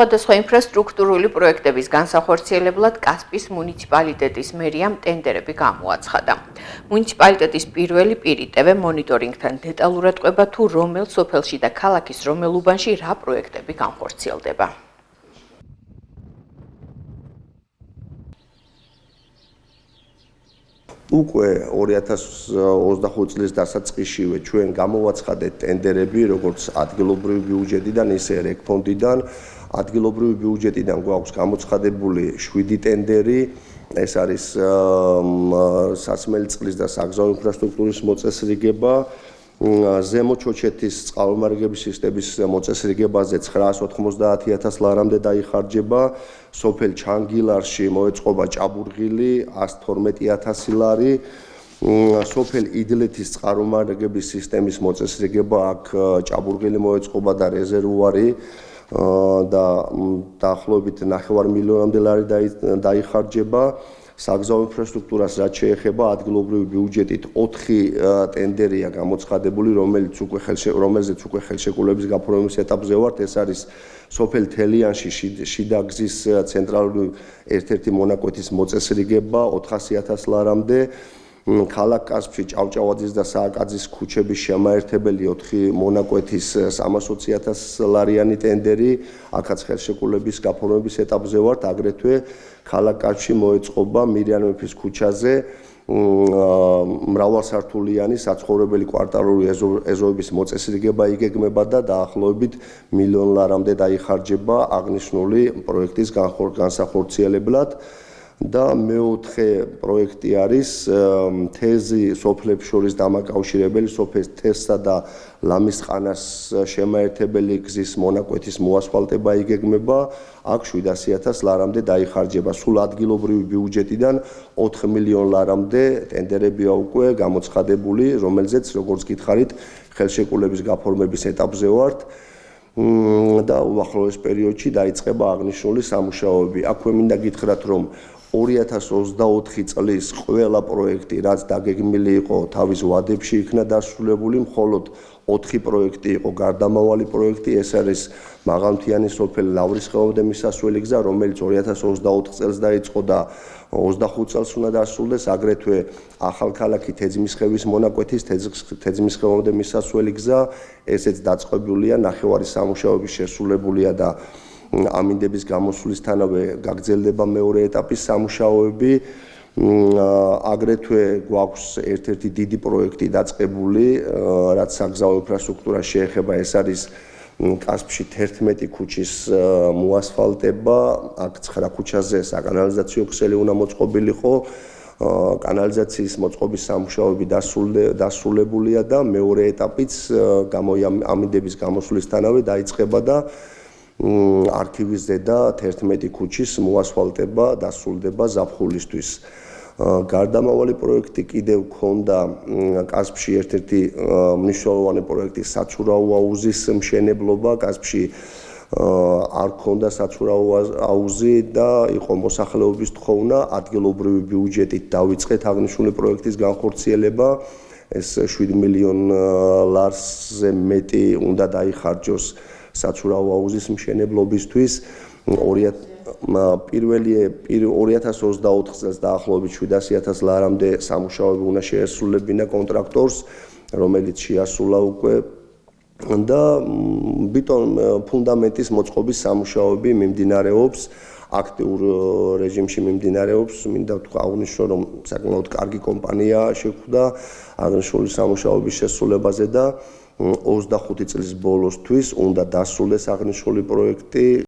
სხვადასხვა ინფრასტრუქტურული პროექტების განსახორციელებლად კასპის მუნიციპალიტეტის მერიამ ტენდერები გამოაცხადა. მუნიციპალიტეტის პირველი პირი ტევე მონიტორინგთან დეტალურად ყვება თუ რომელ სოფელში და ქალაქის რომელ უბანში რა პროექტები განხორციელდება. უკვე 2025 წლის დასაწყისშივე ჩვენ გამოვაცხადეთ ტენდერები, როგორც ადგილობრივი ბიუჯეტიდან, ისე რეგფონდიდან. ადგილობრივი ბიუჯეტიდან გვაქვს გამოცხადებული 7 ტენდერი. ეს არის სასმელი წყლის და საგზაო ინფრასტრუქტურის მოწესრიგება. ზემო ჩოჩეთის წყალმომარაგების სისტემის მოწესრიგებაზე 990,000 ლარამდე დაიხარჯება. სოფელ ჩანგილარში მოეწყობა ჭაბურღილი 112,000 ლარი. სოფელ იდლეთის წყალმომარაგების სისტემის მოწესრიგება აქ ჭაბურღილი მოეწყობა და რეზერვუარი და დაახლოებით 9 მილიონამდე ლარი დაიხარჯება. საგზაო ინფრასტრუქტურას რაც შეეხება ადგილობრივი ბიუჯეტით 4 ტენდერია გამოცხადებული, რომელზეც უკვე ხელშეკრულების გაფორმების ეტაპზე ვართ. ეს არის სოფელ თელიანში შიდაგზის ცენტრალური ერთ-ერთი მონაკვეთის მოწესრიგება 400,000 ლარამდე. ქალაქ კასპში ჭავჭავაძის და სააკაძის ქუჩების შემაერთებელი 4 მონაკვეთის 320,000 ლარიანი ტენდერი. აქაც ხელშეკრულების გაფორმების ეტაპზე ვართ. აგრეთვე ქალაქ კასპში მოეწყობა მირიან მეფის ქუჩაზე მრავალსართულიანი საცხოვრებელი კვარტალური ეზოების მოწესრიგება იგეგმება და დაახლოებით 1 მილიონ ლარამდე დაიხარჯება აღნიშნული პროექტის განსახორციელებლად. და მეოთხე პროექტი არის თეზი სოფლებს შორის დამაკავშირებელი სოფლის თესსა და ლამისყანას შემაერთებელი გზის მონაკვეთის მოასფალტება იგეგმება. აქ 700,000 ლარამდე დაიხარჯება. სულ ადგილობრივი ბიუჯეტიდან 4 მილიონ ლარამდე ტენდერებია უკვე გამოცხადებული, რომელზეც როგორც გითხარით, ხელშეკრულების გაფორმების ეტაპზე ვართ. და უახლოეს პერიოდში დაიწყება აღნიშნული სამუშაოები. აქვე მინდა გითხრათ, რომ 2024 წლის ყველა პროექტი, რაც დაგეგმილი იყო, თავის ვადებში იქნა დასრულებული, მხოლოდ 4 პროექტი იყო გარდამავალი პროექტი. ეს არის მაღალმთიანი სოფელი ლავრისხევამდე მისასვლელი გზა, რომელიც 2024 წელს დაიწყო და 25 წელს უნდა დასრულდეს. აგრეთვე ახალქალაქი თეძმისხევის მონაკვეთის თეძმისხევამდე მისასვლელი გზა, ესეც დაწყებულია, ნახევარი სამუშაოები შესრულებულია და ამინდების გამოსვლისთანავე გაგრძელდება მეორე ეტაპის სამუშაოები. აგრეთვე გვაქვს ერთ-ერთი დიდი პროექტი დაწყებული, რაც საგზაო ინფრასტრუქტურას შეეხება, ეს არის კასპში 11 ქუჩის მოასფალტება. აქ 9 ქუჩაზე საკანალიზაციო ქსელი უნდა მოწყობილიყო. კანალიზაციის მოწყობის სამუშაოები დასრულებულია და მეორე ეტაპიც ამინდების გამოსვლისთანავე დაიწყება და არქივის ზედა 11 ქუჩის მოასფალტება დასრულდება ზაფხულისთვის. გარდამავალი პროექტი კიდევ ქონდა კასპში ერთ-ერთი მნიშვნელოვანი პროექტი საცურაო აუზის მშენებლობა. კასპში არ ქონდა საცურაო აუზი და იყო მოსახლეობის თხოვნა ადგილობრივი ბიუჯეტით დავიწყეთ აღნიშნული პროექტის განხორციელება. ეს 7 მილიონ ლარზე მეტი უნდა დაიხარჯოს საცურაო აუზის მშენებლობისთვის. 2024 წელს დაახლოებით 700,000 ლარამდე სამუშაოები უნდა შეესრულებინა კონტრაქტორს, რომელიც შეასრულა უკვე და ბეტონ ფუნდამენტის მოწყობის სამუშაოები მიმდინარეობს. აქტიურ რეჟიმში მიმდინარეობს. მინდა აღნიშნო, რომ საკმაოდ კარგი კომპანია შეხვდა აღნიშნული სამუშაოების შესრულებაზე და 25 წლის ბოლოსთვის უნდა დასრულდეს აღნიშნული პროექტი.